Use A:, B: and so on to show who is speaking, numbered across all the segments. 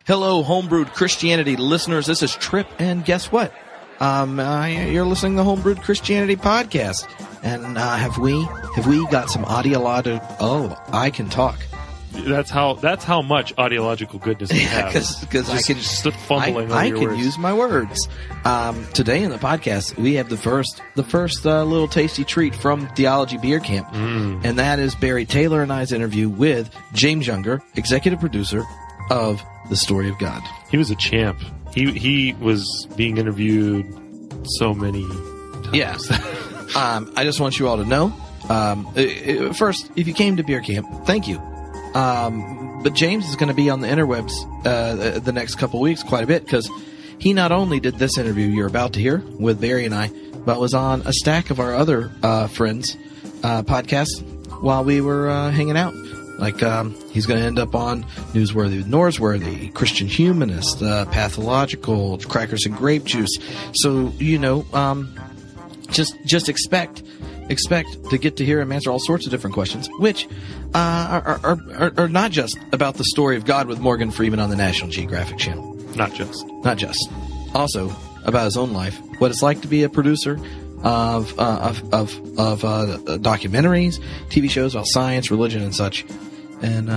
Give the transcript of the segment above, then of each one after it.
A: Hello, Homebrewed Christianity listeners. This is Trip, and guess what? You're listening to the Homebrewed Christianity podcast, and have we got some audiological? Oh, I can talk.
B: That's how much audiological goodness we have.
A: Because I can
B: just fumbling over
A: I
B: your
A: can
B: words.
A: use my words. Today in the podcast, we have the first little tasty treat from Theology Beer Camp, and that is Barry Taylor and I's interview with James Younger, executive producer of The Story of God.
B: He was a champ. He was being interviewed so many times.
A: Yeah. I just want you all to know, first, if you came to Beer Camp, thank you. But James is going to be on the interwebs the next couple weeks quite a bit, because he not only did this interview you're about to hear with Barry and I, but was on a stack of our other friends' podcasts while we were hanging out. Like, he's going to end up on Newsworthy, Norsworthy, Christian Humanist, Pathological, Crackers and Grape Juice. So, just expect to get to hear him answer all sorts of different questions, which are not just about the story of God with Morgan Freeman on the National Geographic Channel.
B: Not just.
A: Also about his own life, what it's like to be a producer of documentaries, TV shows about science, religion, and such. And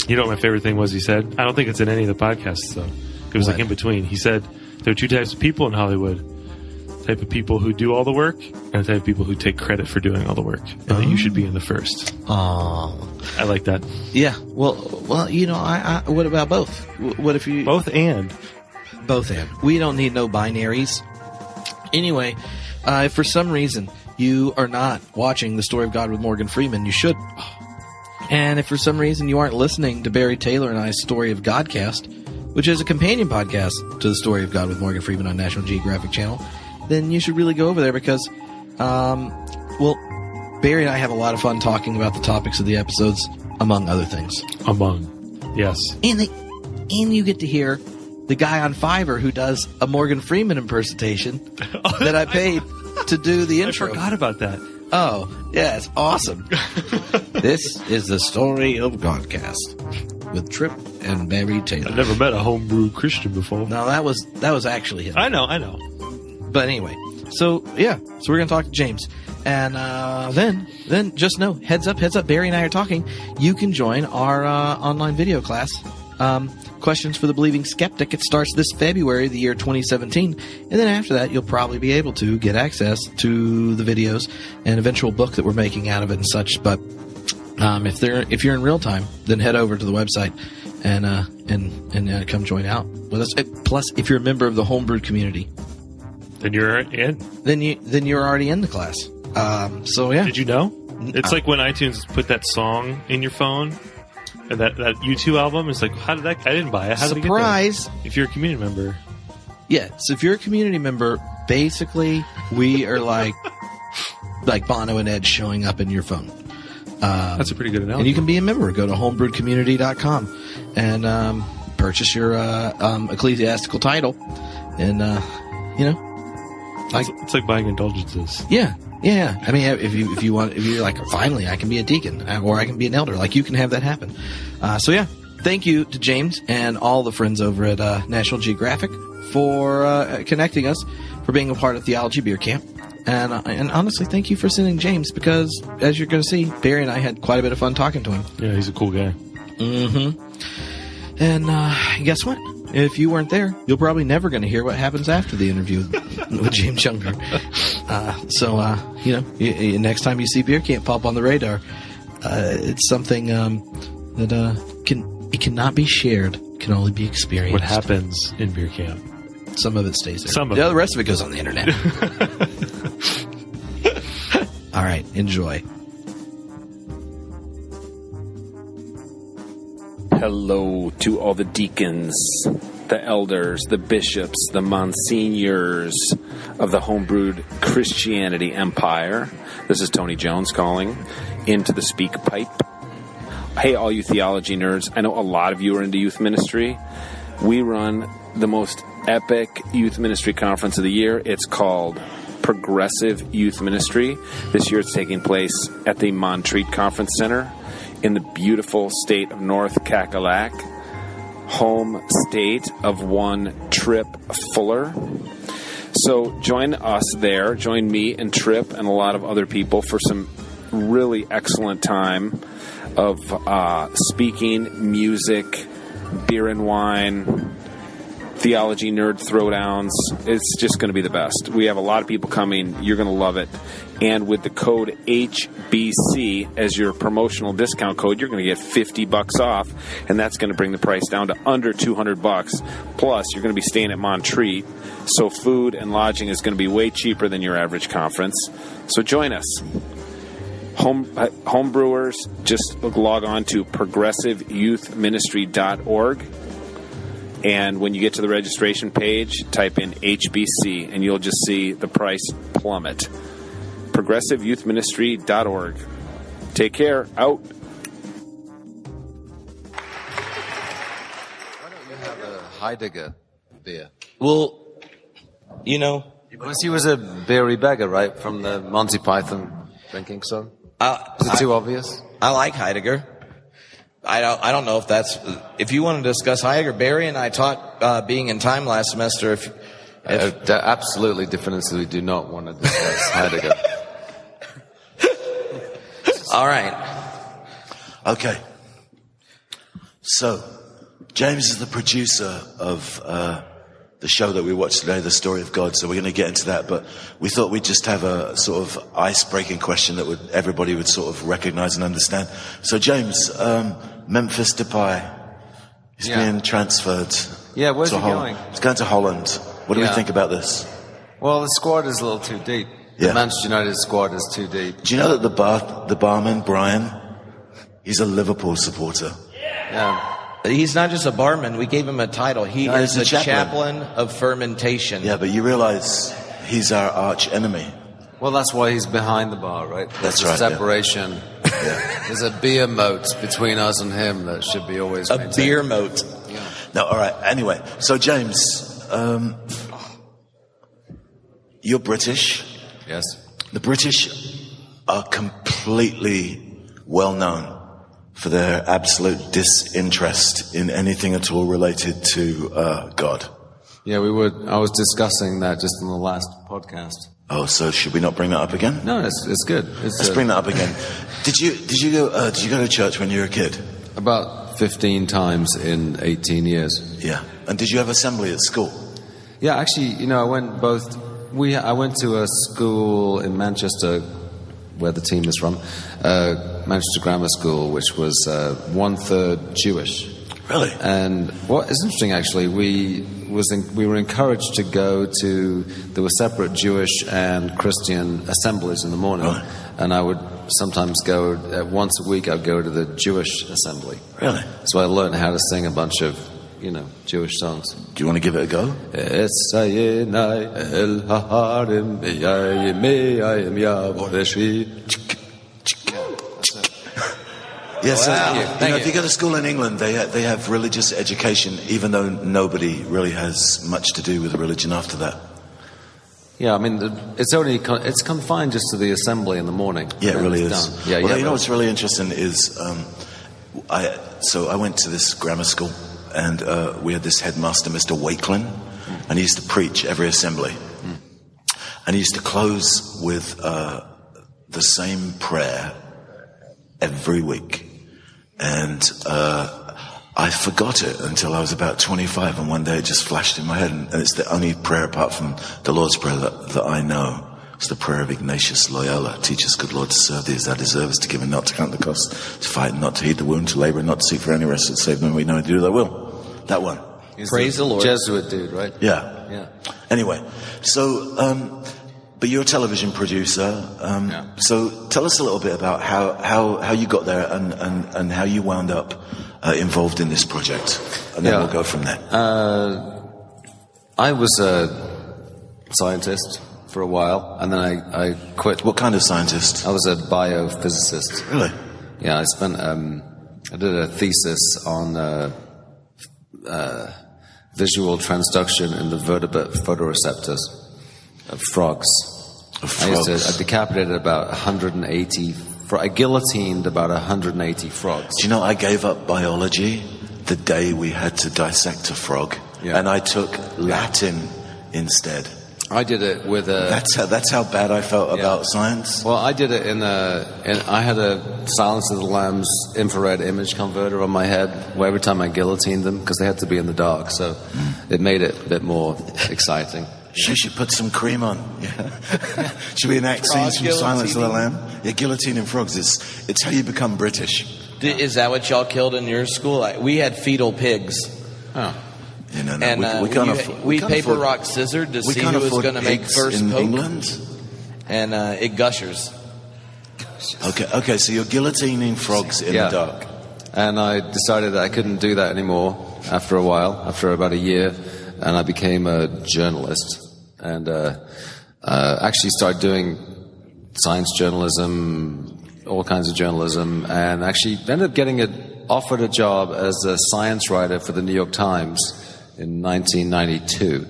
B: you know what my favorite thing was? He said, I don't think it's in any of the podcasts though. It was like in between. He said there are two types of people in Hollywood: the type of people who do all the work, and the type of people who take credit for doing all the work. And that you should be in the first.
A: Oh,
B: I like that.
A: Yeah. Well. I what about both? What if you
B: both and? We don't need no binaries.
A: Anyway, if for some reason you are not watching The Story of God with Morgan Freeman, you should. And if for some reason you aren't listening to Barry Taylor and I's Story of Godcast, which is a companion podcast to The Story of God with Morgan Freeman on National Geographic Channel, then you should really go over there because, Barry and I have a lot of fun talking about the topics of the episodes, among other things.
B: Yes.
A: And you get to hear the guy on Fiverr who does a Morgan Freeman impersonation that I paid to do the intro.
B: I forgot about that.
A: Oh, yeah, it's awesome. This is The Story of Godcast with Trip and Barry Taylor.
B: I've never met a homebrew Christian before.
A: No, that was actually him.
B: I know.
A: But anyway, so we're going to talk to James. And then just know, heads up, Barry and I are talking. You can join our online video class, Questions for the Believing Skeptic. It starts this February, the year 2017. And then after that, you'll probably be able to get access to the videos and eventual book that we're making out of it and such. But if you're in real time, then head over to the website and come join out with us. Plus, if you're a member of the Homebrewed community,
B: then you're in.
A: Then you're already in the class. So yeah.
B: Did you know? It's like when iTunes put that song in your phone. And that U2 album is like, how did that? I didn't buy it. How did it get there?
A: Surprise!
B: If you're a community member,
A: yeah. So if you're a community member, basically we are like Bono and Ed showing up in your phone.
B: That's a pretty good analogy.
A: And you can be a member. Go to homebrewedcommunity.com and purchase your ecclesiastical title, and
B: it's like buying indulgences.
A: Yeah. Yeah, I mean, if you're like, finally, I can be a deacon or I can be an elder, like you can have that happen. So yeah, thank you to James and all the friends over at National Geographic for connecting us, for being a part of Theology Beer Camp, and honestly, thank you for sending James, because as you're going to see, Barry and I had quite a bit of fun talking to him.
B: Yeah, he's a cool guy.
A: Mm-hmm. And guess what? If you weren't there, you're probably never going to hear what happens after the interview with James Younger. Next time you see Beer Camp pop on the radar, it's something that cannot be shared, can only be experienced.
B: What happens in Beer Camp?
A: Some of it stays there.
B: The
A: rest of it goes on the internet. All right, enjoy.
C: Hello to all the deacons, the elders, the bishops, the monsignors of the Homebrewed Christianity Empire. This is Tony Jones calling into the speak pipe. Hey, all you theology nerds. I know a lot of you are into youth ministry. We run the most epic youth ministry conference of the year. It's called Progressive Youth Ministry. This year it's taking place at the Montreat Conference Center in the beautiful state of North Cackalack. home state of one Trip Fuller. So join us there. Join me and Trip and a lot of other people for some really excellent time of speaking, music, beer and wine, theology nerd throwdowns. It's just going to be the best. We have a lot of people coming. You're going to love it. And with the code HBC as your promotional discount code, you're going to get $50 off, and that's going to bring the price down to under $200. Plus, you're going to be staying at Montreat, so food and lodging is going to be way cheaper than your average conference. So join us. Home brewers, just log on to progressiveyouthministry.org. And when you get to the registration page, type in HBC, and you'll just see the price plummet. progressiveyouthministry.org. Take care. Out.
D: Why don't you have a Heidegger beer?
E: Well, you know,
D: Because he was a beery beggar, right, from the Monty Python drinking song? Is it too obvious?
E: I like Heidegger. I don't know if that's, if you want to discuss Heidegger, Barry and I taught being in time last semester. If
D: Absolutely, definitively do not want to discuss Heidegger.
E: all right.
F: Okay. So, James is the producer of the show that we watched today, The Story of God. So we're going to get into that, but we thought we'd just have a sort of ice-breaking question that everybody would sort of recognize and understand. So, James, Memphis Depay, he's being transferred.
D: Yeah, where's he
F: Holland.
D: going?
F: He's going to Holland. What do we think about this?
D: Well, the squad is a little too deep.
F: Yeah.
D: The Manchester United squad is too deep.
F: Do you know that the barman, Brian, he's a Liverpool supporter?
D: Yeah.
E: He's not just a barman. We gave him a title. He is
F: he's
E: the
F: a
E: chaplain of fermentation.
F: Yeah, but you realize he's our arch enemy.
D: Well, that's why he's behind the bar, right?
F: That's
D: There's
F: right,
D: a separation. There's a beer moat between us and him that should be always
E: A
D: maintained.
E: beer moat.
D: Yeah.
F: No, all right. Anyway, so James, you're British.
D: Yes.
F: The British are completely well known for their absolute disinterest in anything at all related to God.
D: Yeah, I was discussing that just in the last podcast.
F: Oh, so should we not bring that up again?
D: No, it's good.
F: Let's bring that up again. Did you go to church when you were a kid?
D: About 15 times in 18 years.
F: Yeah. And did you have assembly at school?
D: Yeah, actually, I went I went to a school in Manchester, where the team is from, Manchester Grammar School, which was 1/3 Jewish.
F: Really?
D: And what is interesting, actually, we were encouraged to go to. There were separate Jewish and Christian assemblies in the morning,
F: Right.
D: and I would sometimes go once a week. I'd go to the Jewish assembly.
F: Really?
D: So I learned how to sing a bunch of Jewish songs.
F: Do you want to give it a go? Yes,
E: Wow.
F: if you go to school in England, they have religious education, even though nobody really has much to do with religion after that.
D: Yeah, I mean, it's confined just to the assembly in the morning.
F: Yeah, it
D: Then
F: really
D: it's
F: is.
D: done. Yeah,
F: Well, you know what's really interesting is, I went to this grammar school, and we had this headmaster, Mr. Wakelin, and he used to preach every assembly, and he used to close with the same prayer every week. And I forgot it until I was about 25, and one day it just flashed in my head, and it's the only prayer apart from the Lord's Prayer that I know. It's the prayer of Ignatius Loyola. Teach us, good Lord, to serve thee as thou deservest, to give and not to count the cost, to fight and not to heed the wound, to labour and not to seek for any rest, but save them we know to do thy will. That one.
E: Praise the Lord.
D: Jesuit dude, right?
F: Yeah.
D: Yeah.
F: Anyway, so, but you're a television producer, so tell us a little bit about how you got there and how you wound up involved in this project, and then we'll go from there.
D: I was a scientist for a while, and then I quit.
F: What kind of scientist?
D: I was a biophysicist.
F: Really?
D: Yeah, I did a thesis on visual transduction in the vertebrate photoreceptors of frogs. I decapitated about 180. I guillotined about 180 frogs.
F: Do you know I gave up biology the day we had to dissect a frog, and I took Latin instead.
D: I did it with a...
F: That's how bad I felt about science.
D: Well, I did it I had a Silence of the Lambs infrared image converter on my head where every time I guillotined them, because they had to be in the dark, so it made it a bit more exciting.
F: You should put some cream on. Yeah. Should we enact scenes from Silence of the Lamb? Yeah, guillotining frogs. It's how you become British.
E: Is that what y'all killed in your school? We had fetal pigs.
D: Oh.
F: You know,
E: and we paper, rock, scissored to see who was going to make first
F: in
E: poke.
F: England?
E: And it gushers.
F: Okay, so you're guillotining frogs in the dark.
D: And I decided that I couldn't do that anymore after a while, after about a year, and I became a journalist. And actually started doing science journalism, all kinds of journalism, and actually ended up getting offered a job as a science writer for the New York Times in 1992,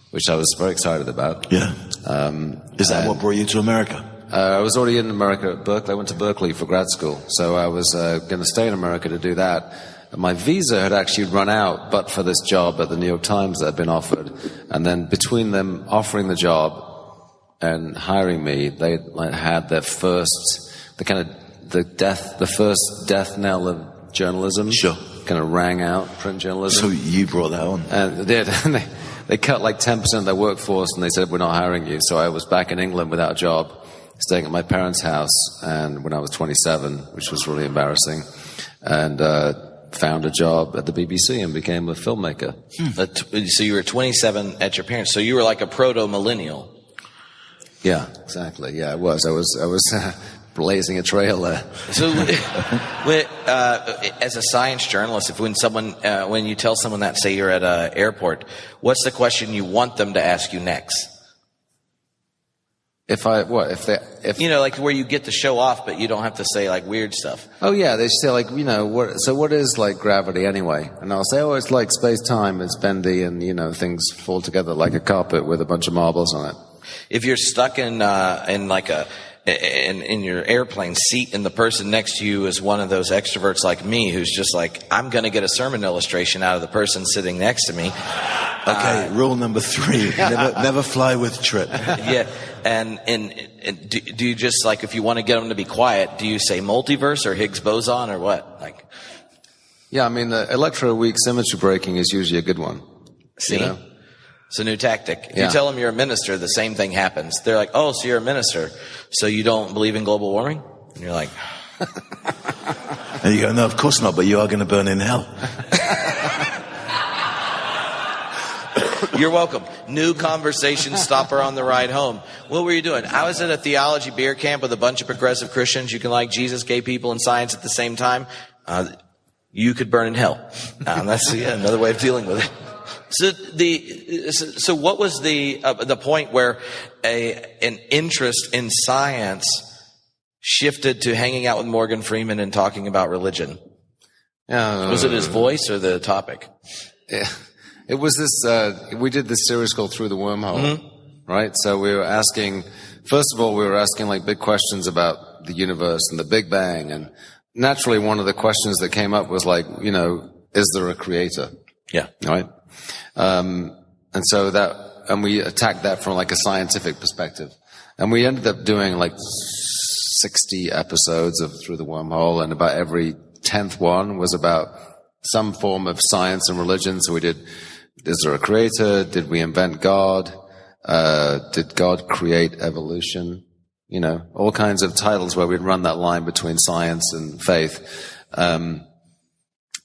D: which I was very excited about.
F: Yeah. Is that what brought you to America?
D: I was already in America at Berkeley. I went to Berkeley for grad school, so I was going to stay in America to do that. And my visa had actually run out, but for this job at the New York Times that had been offered. And then between them offering the job and hiring me, they had their first, the first death knell of journalism.
F: Sure.
D: Kind of rang out, print journalism.
F: So you brought that on?
D: And they did. And they cut like 10% of their workforce, and they said, we're not hiring you. So I was back in England without a job, staying at my parents' house, and when I was 27, which was really embarrassing, and found a job at the BBC and became a filmmaker.
E: So you were 27 at your parents', so you were like a proto-millennial.
D: Yeah, exactly. Yeah, I was. I was blazing a trail there.
E: So, as a science journalist, when you tell someone that, say you're at an airport, what's the question you want them to ask you next?
D: If
E: like where you get to show off, but you don't have to say like weird stuff.
D: Oh yeah, they say like, what is like gravity anyway? And I'll say, it's like space-time, it's bendy, and things fall together like a carpet with a bunch of marbles on it.
E: If you're stuck in your airplane seat and the person next to you is one of those extroverts like me who's just like, I'm going to get a sermon illustration out of the person sitting next to me.
F: Okay, rule number 3, never fly with trip.
E: Yeah, and do you just, like, if you want to get them to be quiet, do you say multiverse or Higgs boson or what? Like,
D: yeah, I mean, the electroweak symmetry breaking is usually a good one.
E: See? It's a new tactic. If
D: you
E: tell them you're a minister, the same thing happens. They're like, oh, so you're a minister, so you don't believe in global warming? And you're like...
F: And you go, no, of course not, but you are going to burn in hell.
E: You're welcome. New conversation stopper on the ride home. What were you doing? I was at a Theology Beer Camp with a bunch of progressive Christians. You can like Jesus, gay people, and science at the same time. You could burn in hell. That's another way of dealing with it. So what was the point where an interest in science shifted to hanging out with Morgan Freeman and talking about religion? Was it his voice or the topic?
D: Yeah. It was this, we did this series called Through the Wormhole, right? So we were asking, first of all, like big questions about the universe and the Big Bang. And naturally, one of the questions that came up was like, is there a creator?
E: Yeah.
D: Right? And we attacked that from like a scientific perspective. And we ended up doing like 60 episodes of Through the Wormhole, and about every 10th one was about some form of science and religion. So we did, is there a creator? Did we invent God? Did God create evolution? All kinds of titles where we'd run that line between science and faith.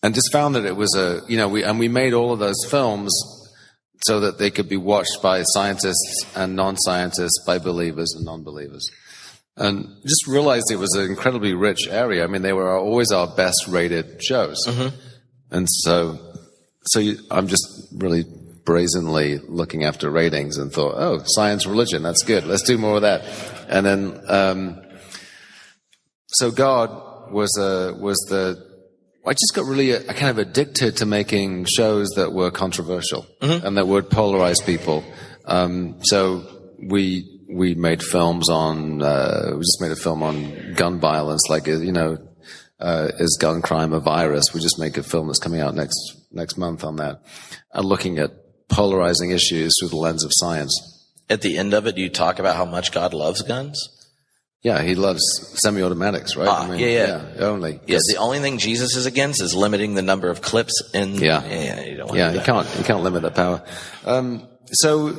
D: And just found that it was we made all of those films so that they could be watched by scientists and non-scientists, by believers and non-believers. And just realized it was an incredibly rich area. I mean, they were always our best rated shows. Mm-hmm. And so I'm just really brazenly looking after ratings and thought, science, religion, that's good. Let's do more of that. And then, so God I just got really kind of addicted to making shows that were controversial and that would polarize people. So we made films on, we just made a film on gun violence, like, Is gun crime a virus? We just make a film that's coming out next month on that, looking at polarizing issues through the lens of science.
E: At the end of it, you talk about how much God loves guns?
D: Yeah, he loves semi-automatics, right?
E: Yeah.
D: Only.
E: Yeah, the only thing Jesus is against is limiting the number of clips in. You don't want to do that.
D: You can't limit that power. So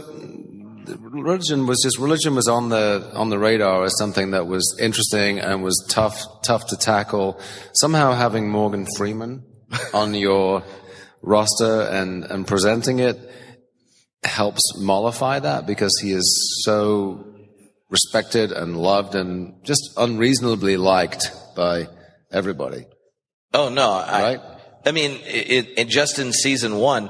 D: religion was on the radar as something that was interesting and was tough to tackle. Somehow having Morgan Freeman on your roster and presenting it helps mollify that, because he is so respected and loved and just unreasonably liked by everybody.
E: Oh no,
D: right?
E: I mean, it just in season 1,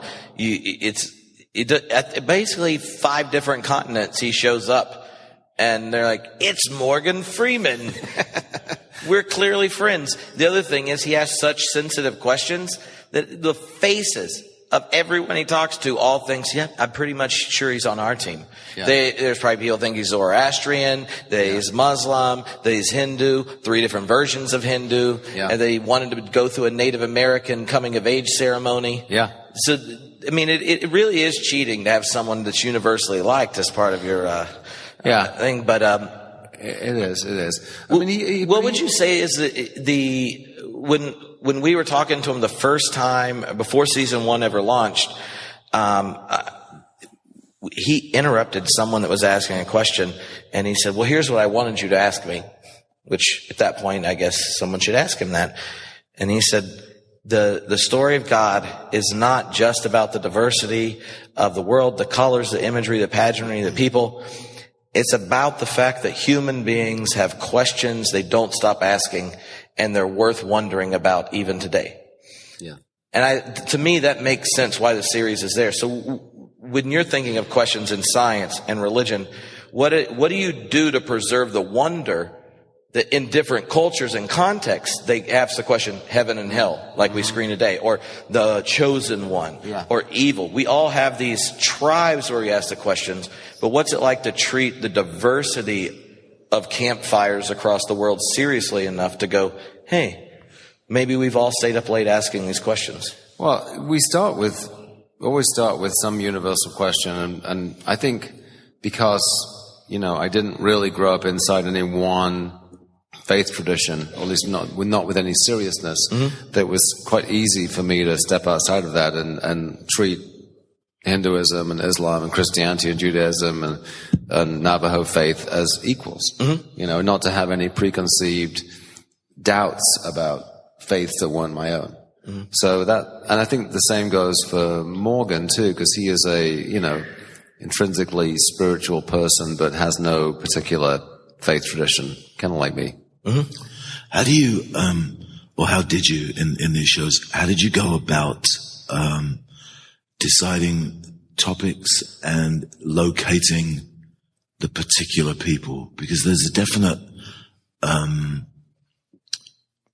E: at basically 5 different continents he shows up, and they're like, "It's Morgan Freeman." We're clearly friends. The other thing is he asks such sensitive questions that the faces of everyone he talks to all thinks, "Yeah, I'm pretty much sure he's on our team." Yeah. There's probably people who think he's Zoroastrian, that he's Muslim, that he's Hindu, 3 different versions of Hindu, and they wanted to go through a Native American coming of age ceremony.
D: Yeah.
E: So, I mean, it really is cheating to have someone that's universally liked as part of your thing. But
D: it is.
E: I mean, what would you say is when we were talking to him the first time before season 1 ever launched, he interrupted someone that was asking a question, and he said, "Well, here's what I wanted you to ask me," which at that point, I guess someone should ask him that. And he said, the story of God is not just about the diversity of the world, the colors, the imagery, the pageantry, the people. It's about the fact that human beings have questions they don't stop asking, and they're worth wondering about even today.
D: Yeah.
E: And to me, that makes sense why the series is there. So when you're thinking of questions in science and religion, what do you do to preserve the wonder that in different cultures and contexts, they ask the question, heaven and hell, like we screen today, or the chosen one, or evil. We all have these tribes where we ask the questions, but what's it like to treat the diversity of campfires across the world seriously enough to go, hey, maybe we've all stayed up late asking these questions?
D: Well, we always start with some universal question, and I think because, I didn't really grow up inside any one faith tradition, or at least not with any seriousness, that was quite easy for me to step outside of that and treat Hinduism and Islam and Christianity and Judaism and Navajo faith as equals. Not to have any preconceived doubts about faiths that weren't my own. So and I think the same goes for Morgan too, because he is a, intrinsically spiritual person, but has no particular faith tradition, kind of like me.
F: How do you, or how did you in these shows, how did you go about deciding topics and locating the particular people? Because there's a definite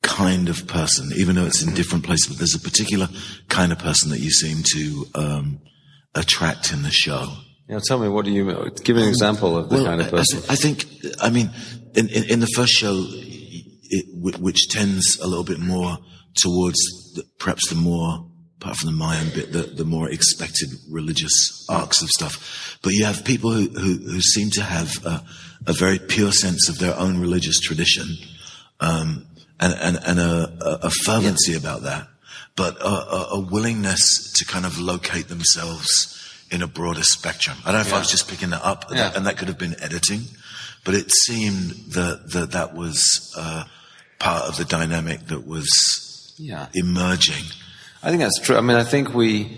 F: kind of person, even though it's in different places, but there's a particular kind of person that you seem to attract in the show.
D: Tell me, what do you mean? Give me an example of the kind of person.
F: I think, in the first show, which tends a little bit more towards perhaps the more, apart from the Mayan bit, the more expected religious arcs of stuff. But you have people who seem to have a very pure sense of their own religious tradition, and a fervency about that, but a willingness to kind of locate themselves in a broader spectrum. I don't know if I was just picking that up, and that could have been editing, but it seemed that was part of the dynamic that was emerging.
D: I think that's true. I think we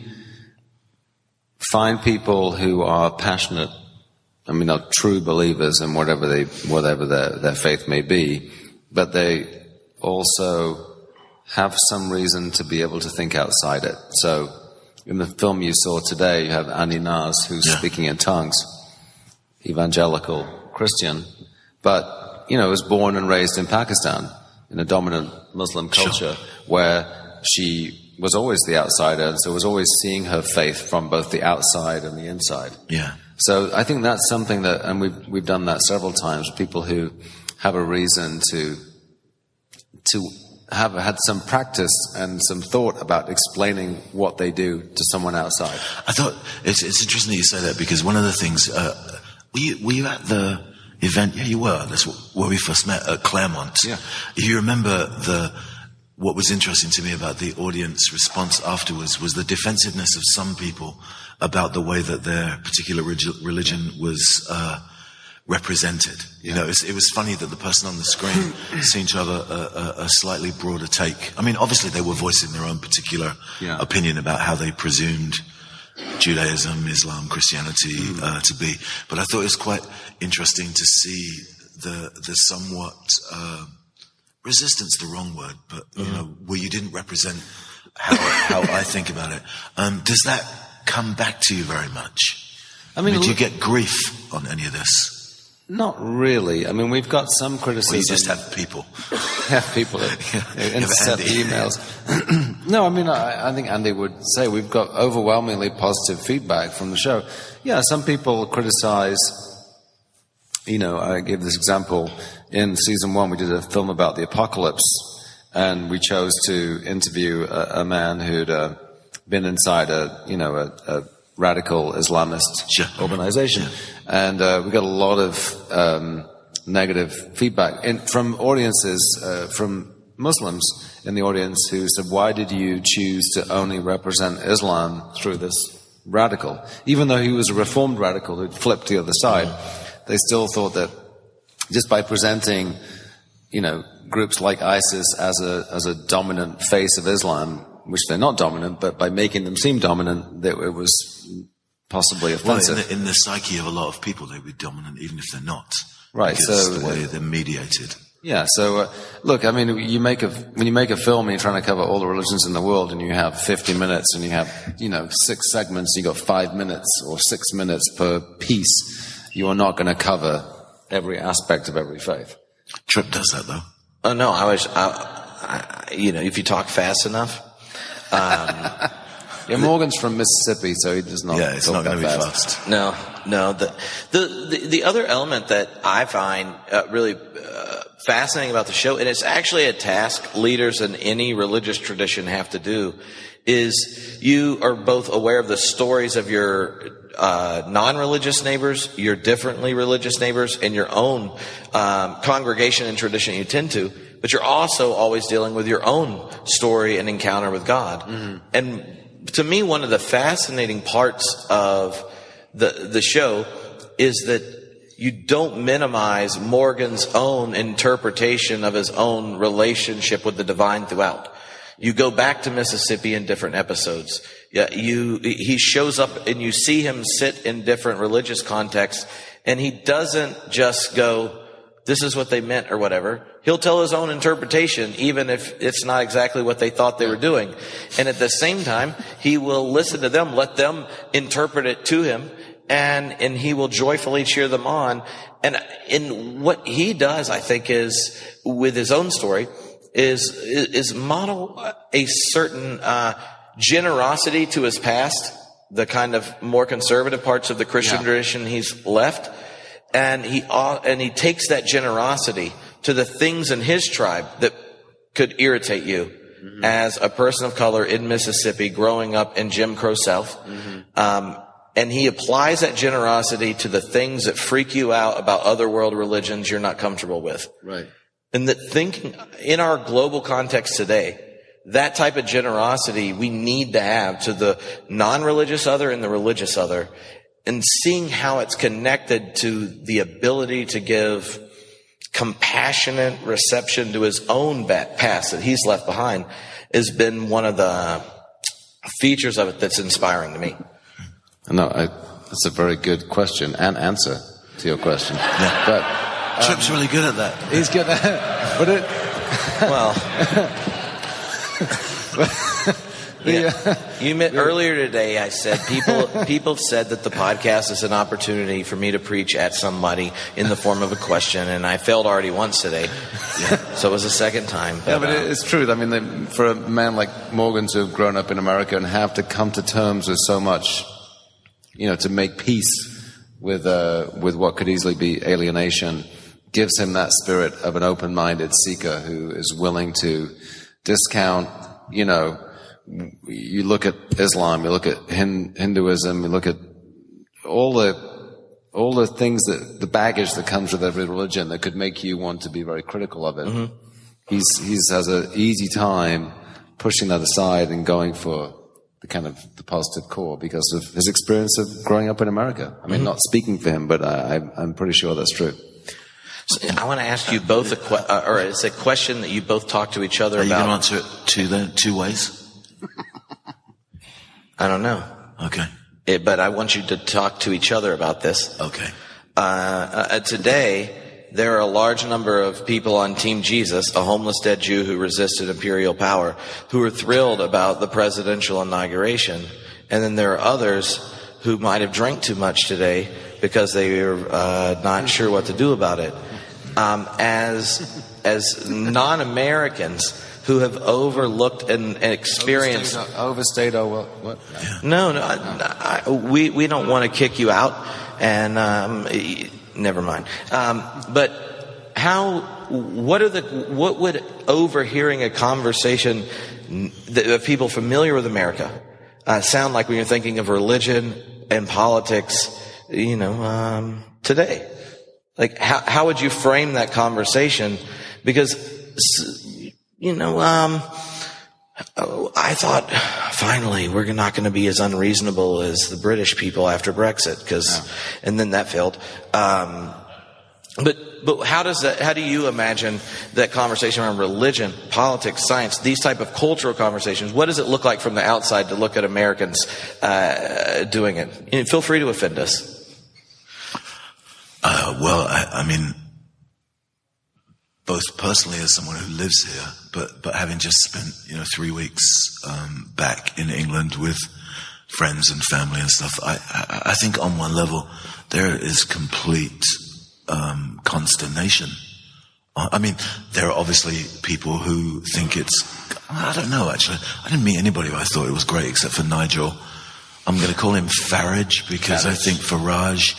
D: find people who are passionate, are true believers in whatever their faith may be, but they also have some reason to be able to think outside it. So in the film you saw today, you have Annie Naz, who's speaking in tongues, evangelical Christian, but, was born and raised in Pakistan, in a dominant Muslim culture, where she was always the outsider, and so was always seeing her faith from both the outside and the inside.
F: Yeah.
D: So I think that's something that, and we've done that several times, with people who have a reason to have had some practice and some thought about explaining what they do to someone outside.
F: I thought it's interesting that you say that, because one of the things, were you at the event? Yeah, you were. That's where we first met at Claremont.
D: Yeah.
F: You remember what was interesting to me about the audience response afterwards was the defensiveness of some people about the way that their particular religion was represented. You know, it was funny that the person on the screen seemed to have a slightly broader take. I mean, obviously they were voicing their own particular opinion about how they presumed Judaism, Islam, Christianity to be. But I thought it was quite interesting to see the somewhat resistance, the wrong word, but you know, where you didn't represent how I think about it. Does that come back to you very much? I mean, do you get grief on any of this?
D: Not really. I mean, we've got some criticism.
F: Well, you just have people.
D: Have people that intercept the emails. No, I mean, I think Andy would say we've got overwhelmingly positive feedback from the show. Yeah, some people criticize, you know, I gave this example. In season 1, we did a film about the apocalypse, and we chose to interview a man who'd been inside a radical Islamist organization. Yeah. And we got a lot of negative feedback from audiences, from Muslims in the audience who said, why did you choose to only represent Islam through this radical? Even though he was a reformed radical who'd flipped the other side, they still thought that just by presenting, you know, groups like ISIS as a dominant face of Islam, which they're not dominant, but by making them seem dominant, that it was possibly offensive.
F: Well, in the psyche of a lot of people, they'd be dominant even if they're not.
D: Right.
F: Because so the way they're mediated.
D: Yeah. So look, I mean, when you make a film and you're trying to cover all the religions in the world, and you have 50 minutes, and you have 6 segments, you got 5 minutes or 6 minutes per piece. You are not going to cover every aspect of every faith.
F: Tripp does that though.
E: Oh no, if you talk fast enough.
D: Yeah, Morgan's from Mississippi, so he does not.
F: Yeah, it's not going to be fast.
E: No. The other element that I find really fascinating about the show, and it's actually a task leaders in any religious tradition have to do, is you are both aware of the stories of your non-religious neighbors, your differently religious neighbors, and your own congregation and tradition you tend to, but you're also always dealing with your own story and encounter with God. Mm-hmm. And to me, one of the fascinating parts of the show is that you don't minimize Morgan's own interpretation of his own relationship with the divine throughout. You go back to Mississippi in different episodes. Yeah, he shows up and you see him sit in different religious contexts, and he doesn't just go, this is what they meant or whatever. He'll tell his own interpretation, even if it's not exactly what they thought they were doing. And at the same time, he will listen to them, let them interpret it to him, and he will joyfully cheer them on. And in what he does, I think, is with his own story, is model a certain generosity to his past, the kind of more conservative parts of the Christian tradition he's left, and he takes that generosity to the things in his tribe that could irritate you as a person of color in Mississippi growing up in Jim Crow South. And he applies that generosity to the things that freak you out about other world religions you're not comfortable with.
D: Right.
E: And that thinking in our global context today, that type of generosity we need to have to the non-religious other and the religious other, and seeing how it's connected to the ability to give compassionate reception to his own past that he's left behind has been one of the features of it that's inspiring to me.
D: No, that's a very good question and answer to your question.
F: Yeah.
D: But
F: Tripp's really good at that.
D: He's good at it. But
E: You meant earlier today, I said people said that the podcast is an opportunity for me to preach at somebody in the form of a question, and I failed already once today. So it was a second time.
D: But it's true. I mean, for a man like Morgan to have grown up in America and have to come to terms with so much, to make peace with what could easily be alienation, gives him that spirit of an open-minded seeker who is willing to discount, you look at Islam, you look at Hinduism, you look at all the things the baggage that comes with every religion that could make you want to be very critical of it. Mm-hmm. He's has an easy time pushing that aside and going for the positive core because of his experience of growing up in America. I mean, not speaking for him, but I'm pretty sure that's true.
E: So I want to ask you both or it's a question that you both talk to each other about.
F: Are you going to answer it two ways?
E: I don't know.
F: Okay.
E: But I want you to talk to each other about this.
F: Okay.
E: Today, there are a large number of people on Team Jesus, a homeless dead Jew who resisted imperial power, who are thrilled about the presidential inauguration. And then there are others who might have drank too much today because they are not sure what to do about it. As non-Americans who have overlooked and experienced...
D: Overstayed or what?
E: No, we don't want to kick you out, and never mind. But what would overhearing a conversation of people familiar with America sound like when you're thinking of religion and politics, today? Like, how would you frame that conversation? Because, I thought, finally, we're not going to be as unreasonable as the British people after Brexit, and then that failed. But how do you imagine that conversation around religion, politics, science, these type of cultural conversations? What does it look like from the outside to look at Americans doing it? And feel free to offend us.
F: I mean, both personally as someone who lives here, but having just spent 3 weeks back in England with friends and family and stuff, I think on one level there is complete consternation. I mean, there are obviously people who think I don't know, actually. I didn't meet anybody who I thought it was great except for Nigel. I'm going to call him Farage because I think Farage,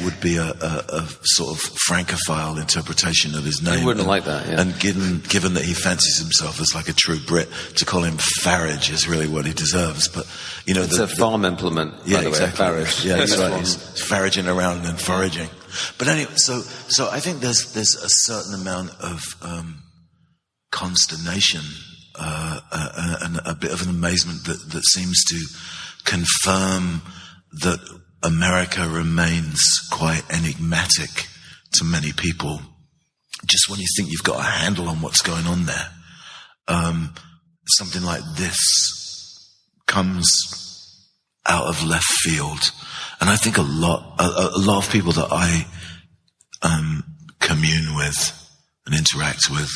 F: would be a sort of francophile interpretation of his name.
D: You wouldn't like that, yeah.
F: And given that he fancies himself as like a true Brit, to call him Farage is really what he deserves. But,
D: it's a farm implement, by the way, Farage.
F: Yeah, that's right. He's foraging around and foraging. But anyway, so I think there's a certain amount of consternation and a bit of an amazement that seems to confirm that America remains quite enigmatic to many people. Just when you think you've got a handle on what's going on there, something like this comes out of left field. And I think a lot of people that I commune with and interact with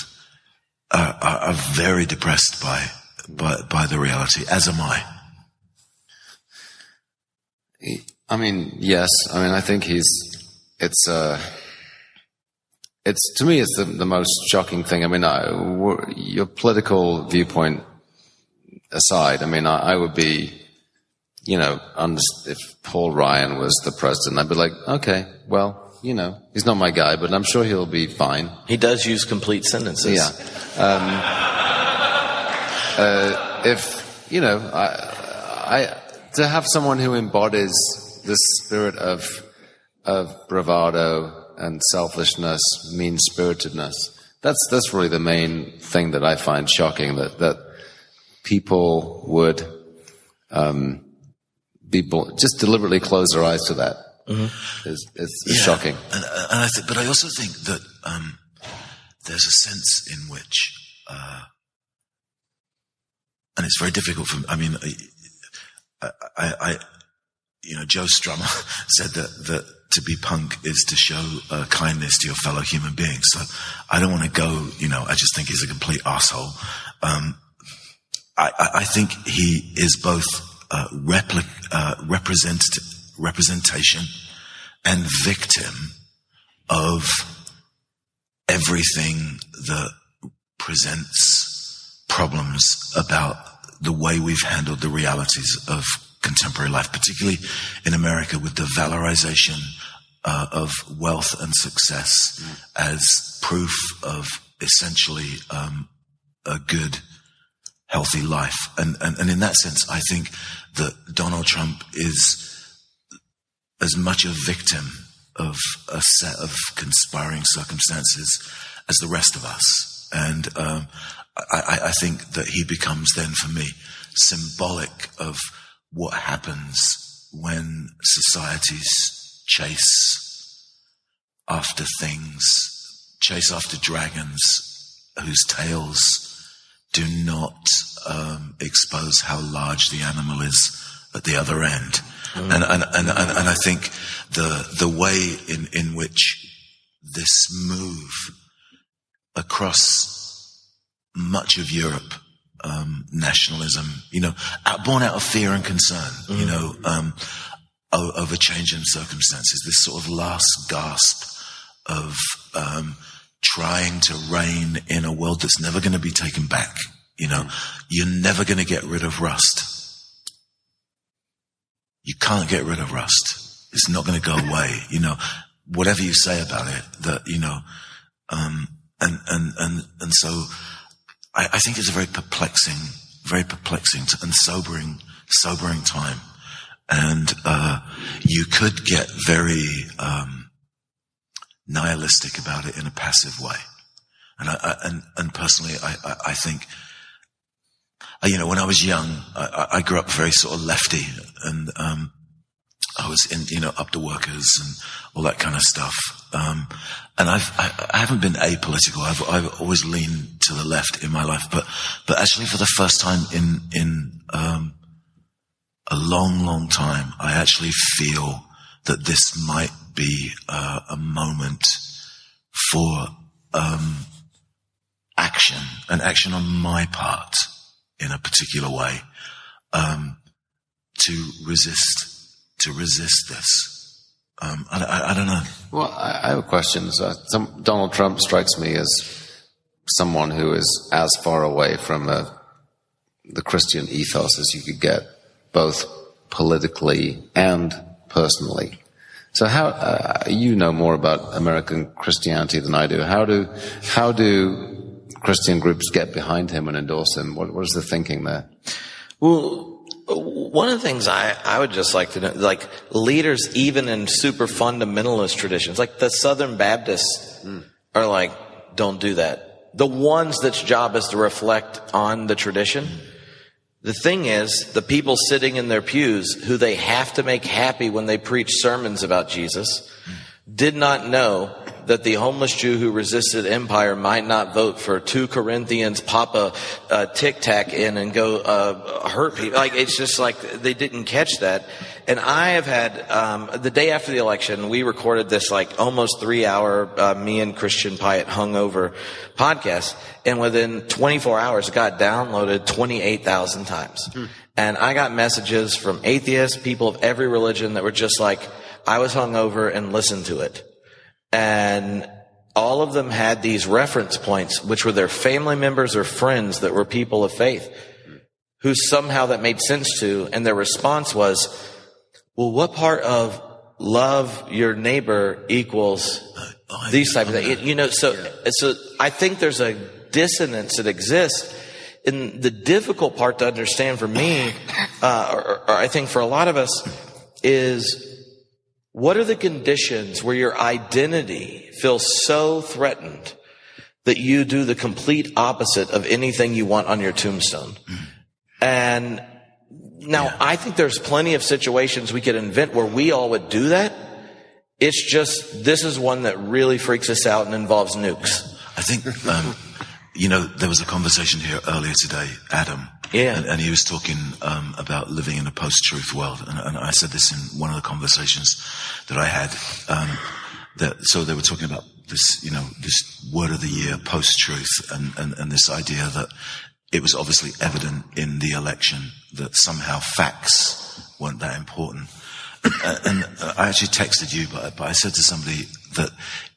F: are very depressed by the reality, as am I.
D: I mean, yes. I mean, I think to me, it's the most shocking thing. I mean, your political viewpoint aside, I mean, I would be, if Paul Ryan was the president, I'd be like, okay, well, he's not my guy, but I'm sure he'll be fine.
E: He does use complete sentences.
D: Yeah. To have someone who embodies this spirit of bravado and selfishness, mean-spiritedness, that's really the main thing that I find shocking, that people would just deliberately close their eyes to that. Mm-hmm. It's shocking.
F: And but I also think that there's a sense in which, and it's very difficult for me. I mean, Joe Strummer said that to be punk is to show kindness to your fellow human beings. So I don't want to go, I just think he's a complete asshole. I think he is both representation and victim of everything that presents problems about the way we've handled the realities of contemporary life, particularly in America with the valorization of wealth and success as proof of essentially a good, healthy life. And in that sense, I think that Donald Trump is as much a victim of a set of conspiring circumstances as the rest of us. And I think that he becomes then, for me, symbolic of what happens when societies chase after things, chase after dragons whose tails do not expose how large the animal is at the other end. And I think the way in which this move across much of Europe, nationalism, born out of fear and concern, over changing circumstances, this sort of last gasp of trying to reign in a world that's never going to be taken back. You're never going to get rid of rust. You can't get rid of rust. It's not going to go away. Whatever you say about it, and so I think it's a very perplexing and sobering time. And you could get very nihilistic about it in a passive way. And personally, I think, when I was young, I grew up very sort of lefty, and I was in, up to workers and all that kind of stuff. And I haven't been apolitical. I've always leaned to the left in my life, but actually for the first time in a long time, I actually feel that this might be a moment for action on my part in a particular way, to resist this. I don't know.
D: Well, I have a question. Donald Trump strikes me as someone who is as far away from the Christian ethos as you could get, both politically and personally. So how you know more about American Christianity than I do. How do Christian groups get behind him and endorse him? What is the thinking there?
E: Well, one of the things I would just like to know, like leaders even in super fundamentalist traditions, like the Southern Baptists are like, don't do that. The ones that's job is to reflect on the tradition. The thing is, the people sitting in their pews who they have to make happy when they preach sermons about Jesus did not know that the homeless Jew who resisted empire might not vote for 2 Corinthians, pop a Tic Tac in and go hurt people. Like, it's just like they didn't catch that. And I have had, the day after the election, we recorded this like almost 3-hour me and Christian Pyatt hungover podcast. And within 24 hours, it got downloaded 28,000 times. And I got messages from atheists, people of every religion that were just like, I was hungover and listened to it. And all of them had these reference points, which were their family members or friends that were people of faith, who somehow that made sense to. And their response was, well, what part of love your neighbor equals these type of things? So I think there's a dissonance that exists. And the difficult part to understand for me, or I think for a lot of us, is what are the conditions where your identity feels so threatened that you do the complete opposite of anything you want on your tombstone? And now I think there's plenty of situations we could invent where we all would do that. It's just, this is one that really freaks us out and involves nukes.
F: I think, there was a conversation here earlier today, Adam.
E: Yeah.
F: And he was talking about living in a post-truth world. And I said this in one of the conversations that I had. So they were talking about this, this word of the year, post-truth, and this idea that it was obviously evident in the election that somehow facts weren't that important. And I actually texted you, but I said to somebody that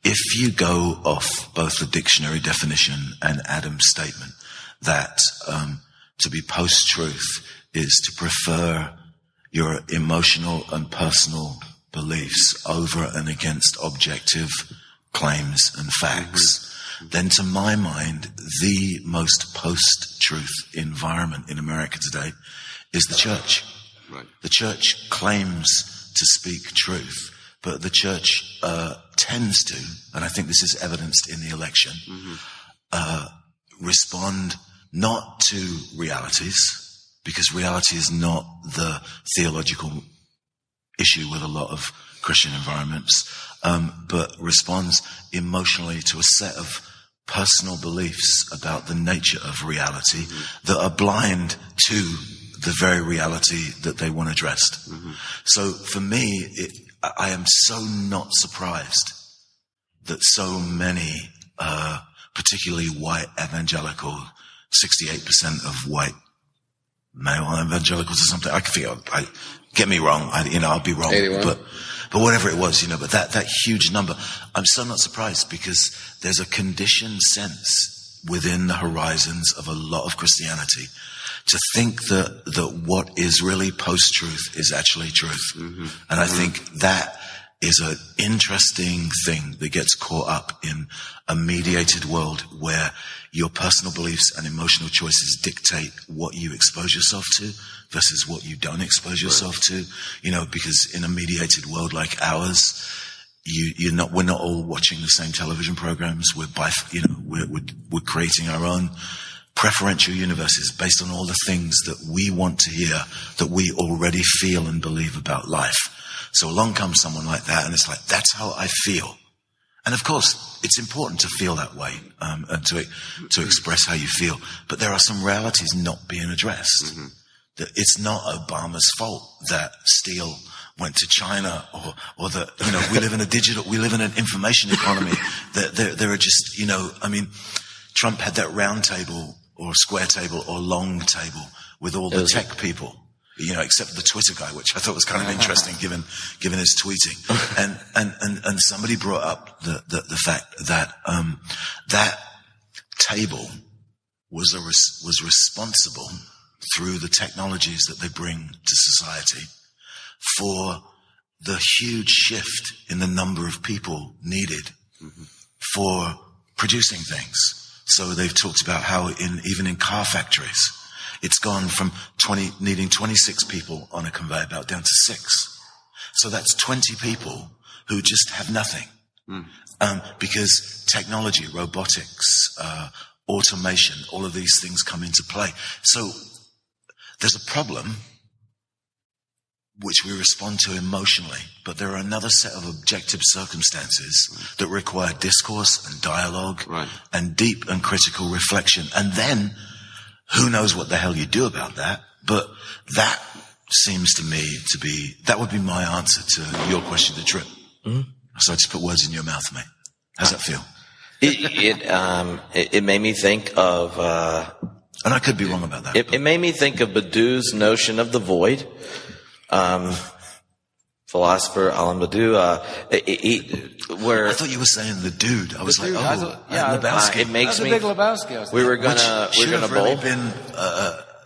F: if you go off both the dictionary definition and Adam's statement, that to be post-truth is to prefer your emotional and personal beliefs over and against objective claims and facts, then to my mind, the most post-truth environment in America today is the church.
D: Right.
F: The church claims to speak truth, but the church tends to, and I think this is evidenced in the election, respond not to realities, because reality is not the theological issue with a lot of Christian environments, but responds emotionally to a set of personal beliefs about the nature of reality that are blind to the very reality that they want addressed. So for me, I am so not surprised that so many, particularly white evangelical, 68% of white male evangelicals or something. I feel, get me wrong. I'll be wrong,
D: 81.
F: but whatever it was, but that huge number, I'm so not surprised, because there's a conditioned sense within the horizons of a lot of Christianity to think that what is really post-truth is actually truth. And I think that is an interesting thing that gets caught up in a mediated world where your personal beliefs and emotional choices dictate what you expose yourself to versus what you don't expose yourself to. Because in a mediated world like ours, we're not all watching the same television programs. We're creating our own preferential universes based on all the things that we want to hear, that we already feel and believe about life. So along comes someone like that, and it's like, that's how I feel. And of course, it's important to feel that way, and to express how you feel. But there are some realities not being addressed. That it's not Obama's fault that steel went to China, or that, we live in an information economy. There are just, Trump had that round table or square table or long table with all the tech people. Except the Twitter guy, which I thought was kind of interesting given his tweeting. And somebody brought up the fact that, that table was responsible through the technologies that they bring to society for the huge shift in the number of people needed for producing things. So they've talked about how even in car factories, it's gone from needing 26 people on a conveyor belt down to 6. So that's 20 people who just have nothing. Because technology, robotics, automation, all of these things come into play. So there's a problem which we respond to emotionally, but there are another set of objective circumstances that require discourse and dialogue and deep and critical reflection. And then who knows what the hell you do about that? But that seems to me to be, that would be my answer to your question to Trip. So I just put words in your mouth, mate. How's that feel?
E: It made me think of,
F: and I could be wrong about that.
E: It made me think of Badu's notion of the void. Philosopher Alan Badu, where
F: I thought you were saying the dude. I was like,
D: Lebowski.
E: It makes me.
D: Big Lebowski.
E: We're gonna bowl.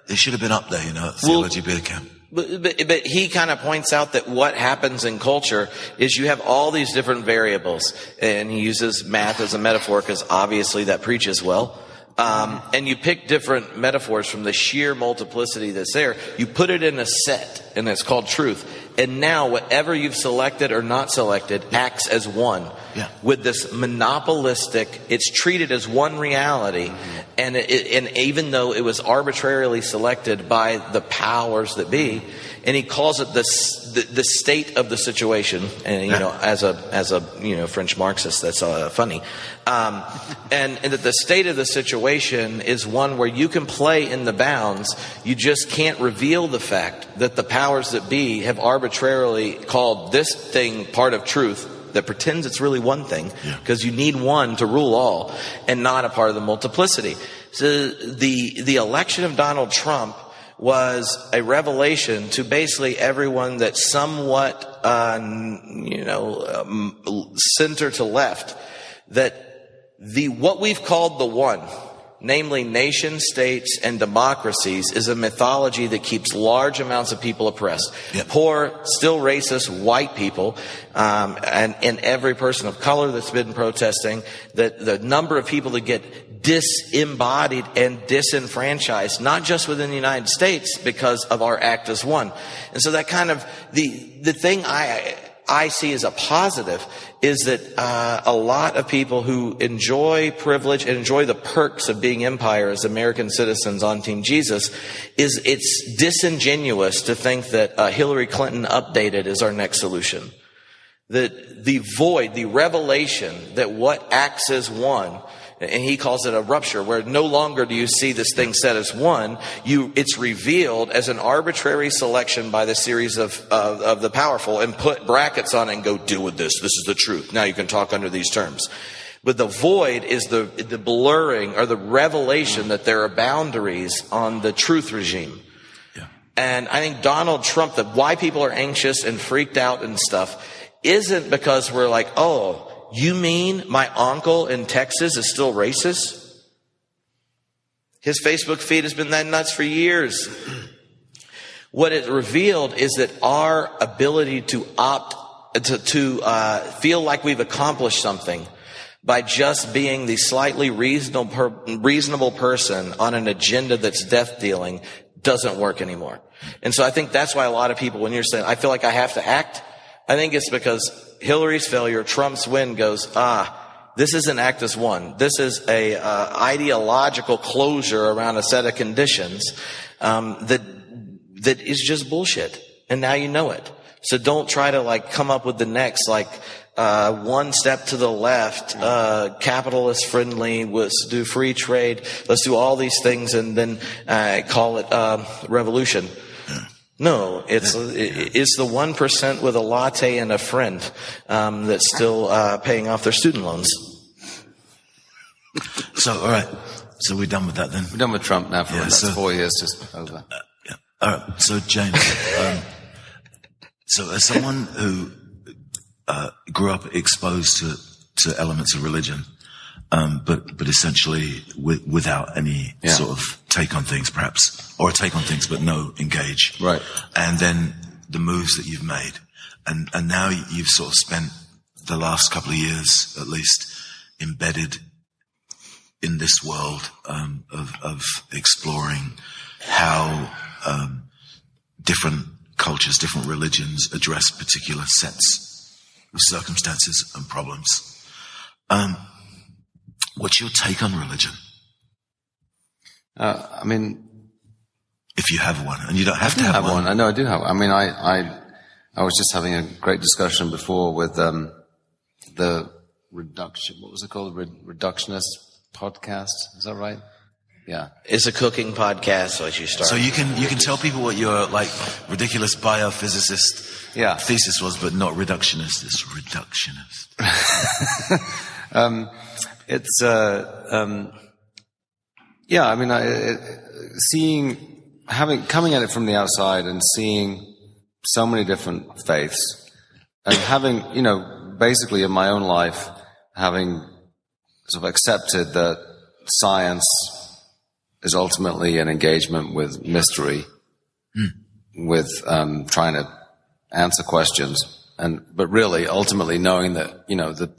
F: It should have been up there, Theology Beer Camp.
E: But he kind of points out that what happens in culture is you have all these different variables, and he uses math as a metaphor because obviously that preaches well. And you pick different metaphors from the sheer multiplicity that's there. You put it in a set, and it's called truth. And now whatever you've selected or not selected acts as one.
F: Yeah.
E: With this monopolistic, it's treated as one reality. And even though it was arbitrarily selected by the powers that be, and he calls it the state of the situation. And as a French Marxist, that's funny. And that the state of the situation is one where you can play in the bounds. You just can't reveal the fact that the powers that be have arbitrarily called this thing part of truth that pretends it's really one thing, because you need one to rule all and not a part of the multiplicity. So the election of Donald Trump was a revelation to basically everyone that's somewhat, center to left, that what we've called the one namely nation states and democracies, is a mythology that keeps large amounts of people oppressed.
F: Yep.
E: Poor, still racist white people, and every person of color that's been protesting, that the number of people that get disembodied and disenfranchised, not just within the United States because of our act as one. And so that kind of, the thing I see as a positive is that a lot of people who enjoy privilege and enjoy the perks of being empire as American citizens on Team Jesus, it's disingenuous to think that Hillary Clinton updated is our next solution. That the void, the revelation that what acts as one, and he calls it a rupture, where no longer do you see this thing set as one. It's revealed as an arbitrary selection by the series of the powerful, and put brackets on it and go, deal with this. This is the truth. Now you can talk under these terms. But the void is the blurring or the revelation that there are boundaries on the truth regime.
F: Yeah.
E: And I think Donald Trump, why people are anxious and freaked out and stuff, isn't because we're like, oh, you mean my uncle in Texas is still racist? His Facebook feed has been that nuts for years. What it revealed is that our ability to feel like we've accomplished something by just being the slightly reasonable person on an agenda that's death dealing doesn't work anymore. And so I think that's why a lot of people, when you're saying, I feel like I have to act, I think it's because Hillary's failure, Trump's win goes, this isn't act as one. This is a ideological closure around a set of conditions that is just bullshit. And now you know it. So don't try to come up with the next one step to the left, capitalist friendly, let's do free trade, let's do all these things and then call it revolution. No, it's the 1% with a latte and a friend that's still paying off their student loans.
F: So, all right. So we're done with that then?
D: We're done with Trump now for the next 4 years, just over.
F: Yeah. All right. So, James, so as someone who grew up exposed to elements of religion, but essentially without any sort of take on things, perhaps, or a take on things, but no engage.
D: Right.
F: And then the moves that you've made, and now you've sort of spent the last couple of years, at least, embedded in this world of exploring how different cultures, different religions address particular sets of circumstances and problems. What's your take on religion?
D: I mean,
F: if you have one, and you don't have to have one.
D: I know I do have one. I mean, I was just having a great discussion before with the reduction. What was it called? Reductionist podcast. Is that right? Yeah.
E: It's a cooking podcast, so you start.
F: So you can tell people what your ridiculous biophysicist thesis was, but not reductionist. It's reductionist.
D: It's I mean, coming at it from the outside and seeing so many different faiths, and having, basically in my own life, having sort of accepted that science is ultimately an engagement with mystery, with trying to answer questions. But really, ultimately knowing that,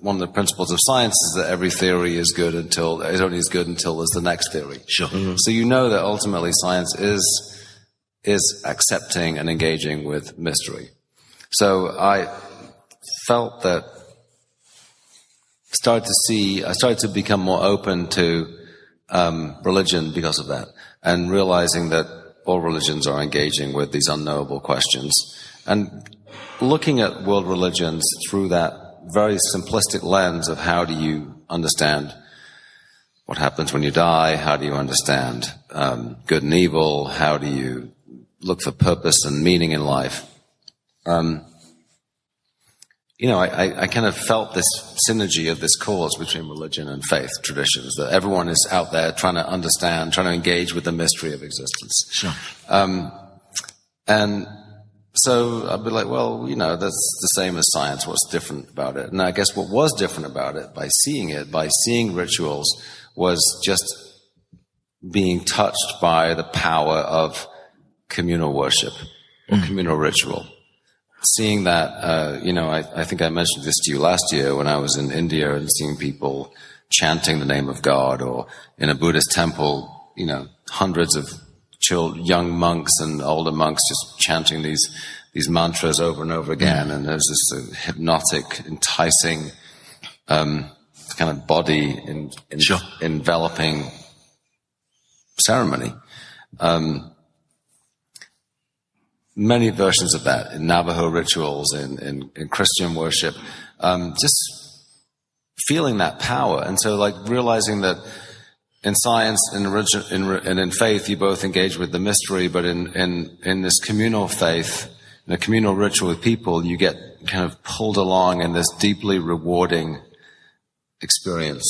D: one of the principles of science is that every theory is only as good until there's the next theory.
F: Sure.
D: Mm-hmm. So that ultimately science is accepting and engaging with mystery. So I felt that I started to become more open to religion because of that, and realizing that all religions are engaging with these unknowable questions, and looking at world religions through that very simplistic lens of how do you understand what happens when you die, how do you understand good and evil, how do you look for purpose and meaning in life. I kind of felt this synergy of this cause between religion and faith traditions, that everyone is out there trying to understand, trying to engage with the mystery of existence.
F: Sure.
D: And so I'd be like, well, that's the same as science. What's different about it? And I guess what was different about it, by seeing rituals, was just being touched by the power of communal worship or communal ritual. Seeing that, I think I mentioned this to you last year when I was in India and seeing people chanting the name of God, or in a Buddhist temple, hundreds of young monks and older monks just chanting these mantras over and over again. And there's this hypnotic, enticing, kind of body enveloping ceremony. Many versions of that in Navajo rituals, in Christian worship, just feeling that power. And so realizing that in science and in faith, you both engage with the mystery, but in this communal faith, in a communal ritual with people, you get kind of pulled along in this deeply rewarding experience.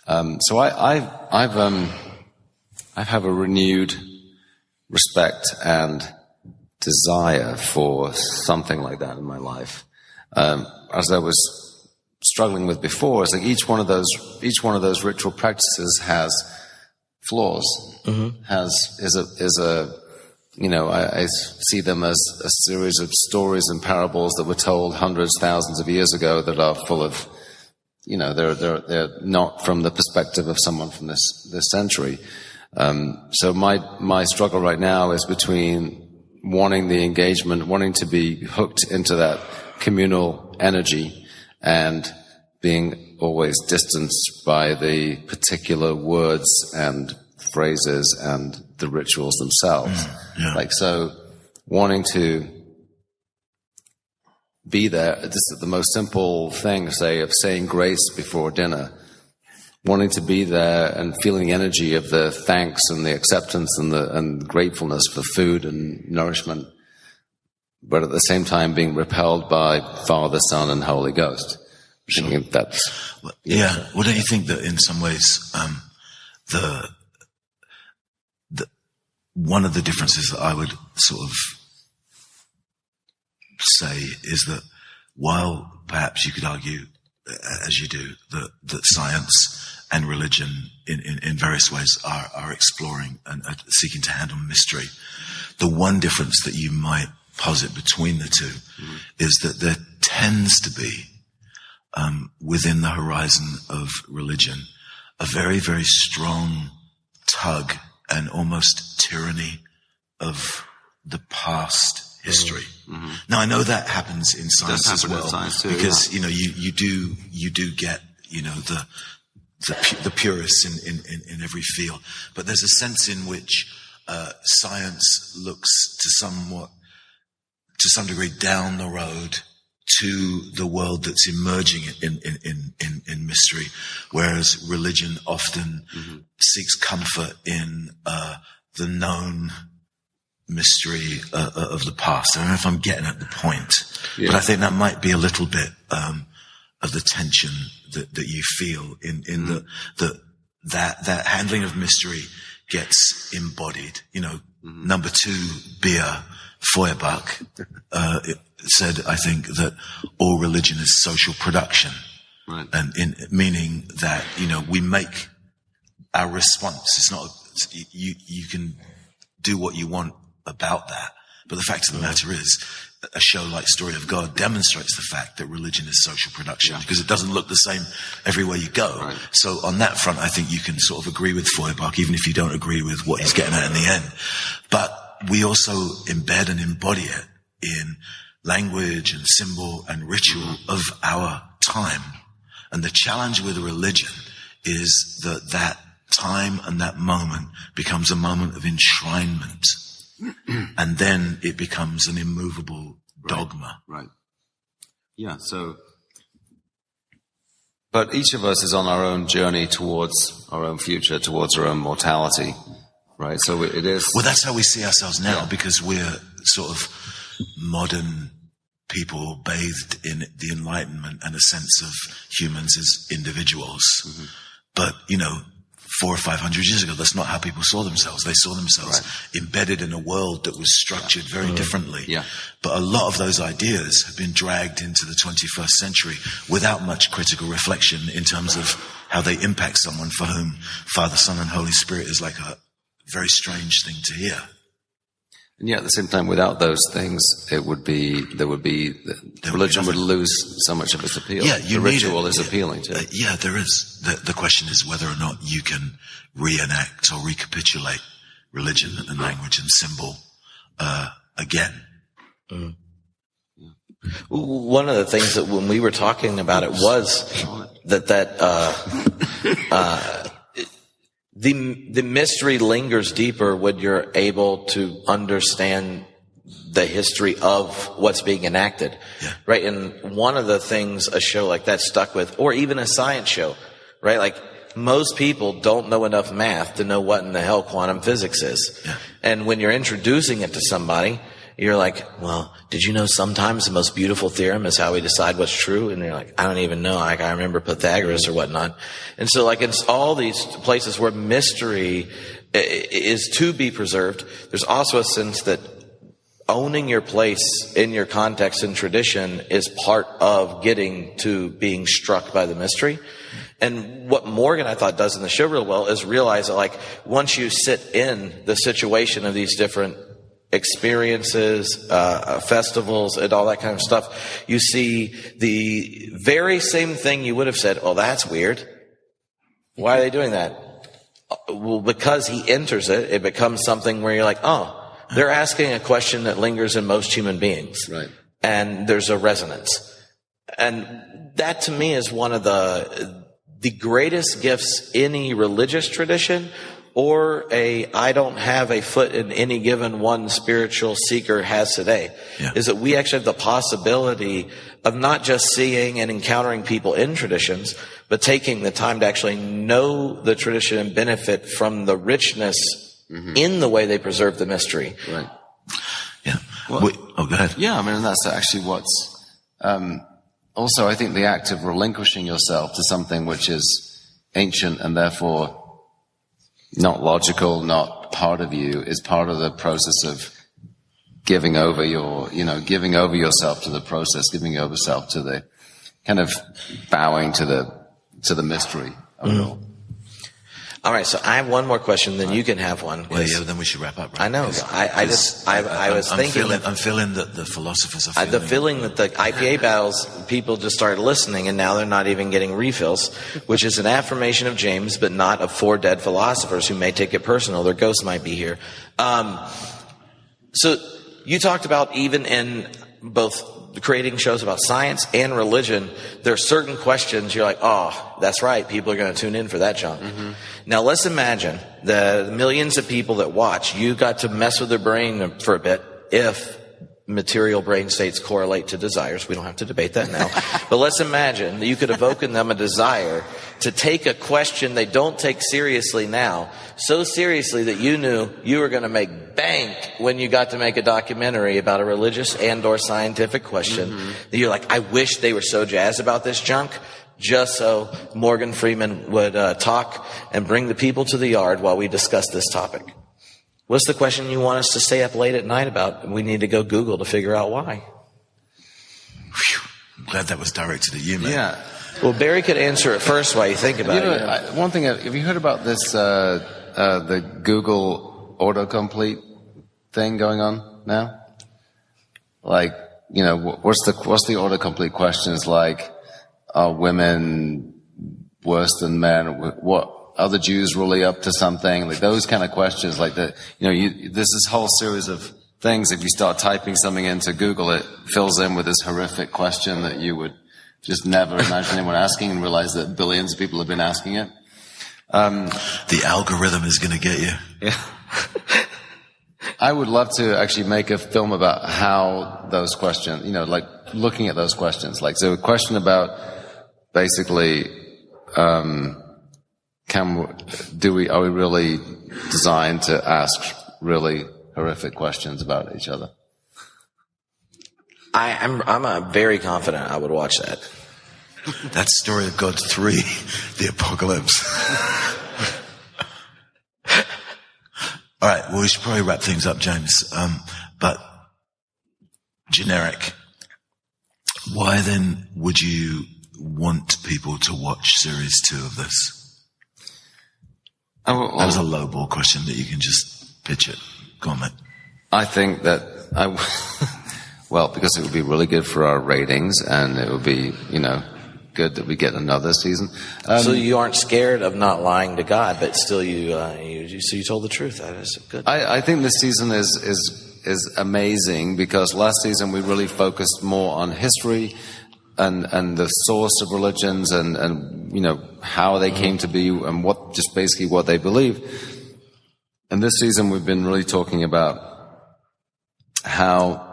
D: So I have a renewed respect and desire for something like that in my life. As I was struggling with before, it's like each one of those ritual practices has flaws. I see them as a series of stories and parables that were told hundreds, thousands of years ago that are full of, they're not from the perspective of someone from this century. So my struggle right now is between wanting the engagement, wanting to be hooked into that communal energy, and being always distanced by the particular words and phrases and the rituals themselves. So wanting to be there, this is the most simple thing, say, of saying grace before dinner. Wanting to be there and feeling the energy of the thanks and the acceptance and gratefulness for food and nourishment, but at the same time being repelled by Father, Son, and Holy Ghost.
F: Sure.
D: I think that's...
F: Well, don't you think that in some ways the one of the differences that I would sort of say is that while perhaps you could argue, as you do, that science and religion in various ways are exploring and are seeking to handle mystery, the one difference that you might posit between the two is that there tends to be, within the horizon of religion, a very, very strong tug and almost tyranny of the past history. Now, I know that happens in science as well,
D: too,
F: because you do get the purists in every field, but there's a sense in which science looks to some degree down the road to the world that's emerging in mystery, whereas religion often seeks comfort in the known mystery of the past. I don't know if I'm getting at the point, but I think that might be a little bit of the tension that you feel in that handling of mystery gets embodied. Number 2 beer, Feuerbach, said, I think, that all religion is social production.
D: Right.
F: And meaning that, we make our response. It's not, you can do what you want about that. But the fact of the matter is, a show like Story of God demonstrates the fact that religion is social production, because it doesn't look the same everywhere you go.
D: Right.
F: So on that front, I think you can sort of agree with Feuerbach, even if you don't agree with what he's getting at in the end. But we also embed and embody it in language and symbol and ritual of our time. And the challenge with religion is that time and that moment becomes a moment of enshrinement. And then it becomes an immovable dogma.
D: Right. Yeah, so... But each of us is on our own journey towards our own future, towards our own mortality, right? So it is...
F: Well, that's how we see ourselves now, because we're sort of modern people bathed in the Enlightenment and a sense of humans as individuals. But, 400 or 500 years ago, that's not how people saw themselves. They saw themselves embedded in a world that was structured very differently.
D: Yeah.
F: But a lot of those ideas have been dragged into the 21st century without much critical reflection in terms of how they impact someone for whom Father, Son, and Holy Spirit is like a very strange thing to hear.
D: And yet, at the same time, without those things, religion would lose so much of its appeal.
F: Yeah,
D: the ritual is appealing too.
F: Yeah, there is. The question is whether or not you can reenact or recapitulate religion and language and symbol again. Mm.
E: One of the things that when we were talking about it was that the mystery lingers deeper when you're able to understand the history of what's being enacted.
F: Yeah.
E: Right? And one of the things a show like that stuck with, or even a science show, right? Like most people don't know enough math to know what in the hell quantum physics is.
F: Yeah.
E: And when you're introducing it to somebody, you're like, well, did you know sometimes the most beautiful theorem is how we decide what's true? And they're like, I don't even know. Like, I remember Pythagoras or whatnot. And so, like, it's all these places where mystery is to be preserved. There's also a sense that owning your place in your context and tradition is part of getting to being struck by the mystery. And what Morgan, I thought, does in the show real well is realize that, like, once you sit in the situation of these different experiences, festivals, and all that kind of stuff, you see the very same thing you would have said, oh, that's weird. Why are they doing that? Well, because he enters it, it becomes something where you're like, oh, they're asking a question that lingers in most human beings.
D: Right.
E: And there's a resonance. And that to me is one of the greatest gifts any religious tradition or I don't have a foot in any given one spiritual seeker has today, is that we actually have the possibility of not just seeing and encountering people in traditions, but taking the time to actually know the tradition and benefit from the richness in the way they preserve the mystery.
D: Right.
F: Yeah. Well, go ahead.
D: Yeah, I mean, that's actually what's... also, I think the act of relinquishing yourself to something which is ancient and therefore not logical, not part of you, is part of the process of giving over yourself to the process, giving over yourself to the kind of bowing to the mystery of it all.
E: All right, so I have one more question, then you can have one.
F: Yeah, then we should wrap up, right?
E: I know. I was thinking
F: I'm feeling that the philosophers are feeling...
E: the feeling that the IPA battles, people just started listening, and now they're not even getting refills, which is an affirmation of James, but not of 4 dead philosophers who may take it personal. Their ghosts might be here. So you talked about even in both creating shows about science and religion, there are certain questions you're like, oh, that's right, people are going to tune in for that junk. Now let's imagine the millions of people that watch, you got to mess with their brain for a bit if material brain states correlate to desires. We don't have to debate that now. But let's imagine that you could evoke in them a desire to take a question they don't take seriously now, so seriously that you knew you were going to make bank when you got to make a documentary about a religious and or scientific question. That you're like, I wish they were so jazzed about this junk, just so Morgan Freeman would talk and bring the people to the yard while we discuss this topic. What's the question you want us to stay up late at night about? We need to go Google to figure out why.
F: Whew. I'm glad that was directed at you, man.
D: Yeah.
E: Well, Barry could answer it first while you think about it.
D: One thing, have you heard about this, the Google autocomplete thing going on now? Like, what's the autocomplete questions like, are women worse than men? What? Are the Jews really up to something? Like those kind of questions, like there's this whole series of things. If you start typing something into Google, it fills in with this horrific question that you would just never imagine anyone asking, and realize that billions of people have been asking it.
F: The algorithm is going to get you.
D: Yeah. I would love to actually make a film about how those questions, like looking at those questions. Like, so a question about basically, are we really designed to ask really horrific questions about each other?
E: I'm very confident I would watch that.
F: That's Story of God 3, the apocalypse. All right. Well, we should probably wrap things up, James. But generic. Why then would you want people to watch series 2 of this? That was a lowball question that you can just pitch it. Go on, mate.
D: I think that well, because it would be really good for our ratings, and it would be, good that we get another season.
E: So you aren't scared of not lying to God, but still you told the truth. That is good.
D: I think this season is amazing because last season we really focused more on history and the source of religions and how they came to be and what they believe. And this season we've been really talking about how